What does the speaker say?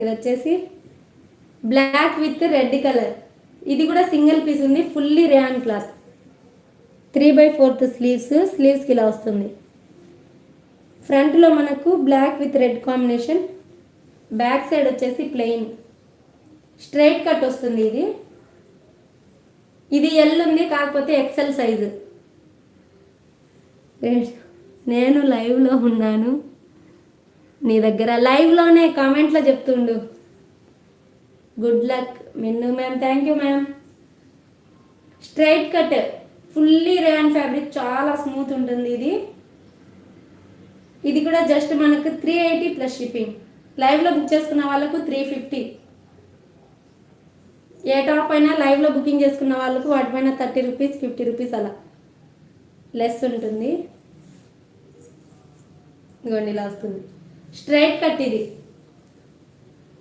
ఇది వచ్చేసి black with red colour, ఇది కూడా సింగిల్ పీస్ ఉంది, ఫుల్లీ రేయాన్ క్లాత్, 3/4 స్లీవ్స్కి ఇలా వస్తుంది. ఫ్రంట్లో మనకు black with red combination, back side వచ్చేసి ప్లెయిన్ స్ట్రైట్ కట్ వస్తుంది. ఇది ఎల్ ఉంది, కాకపోతే ఎక్సెల్ సైజు. నేను లైవ్లో ఉన్నాను, నీ దగ్గర లైవ్లోనే కామెంట్లో చెప్తుండు. Good luck Minnu ma'am, thank you ma'am. Straight cut fully rayon fabric, చాలా స్మూత్ ఉంటుంది. ఇది కూడా జస్ట్ మనకు 380 ప్లస్ షిప్పింగ్. లైవ్లో బుక్ చేసుకున్న వాళ్ళకు 350. ఏ టాప్ అయినా లైవ్లో బుకింగ్ చేసుకున్న వాళ్ళకు వాటిపైన 30 రూపీస్ 50 రూపీస్ అలా లెస్ ఉంటుంది. ఇదిగోండి ఇలా వస్తుంది స్ట్రైట్ కట్ ఇది.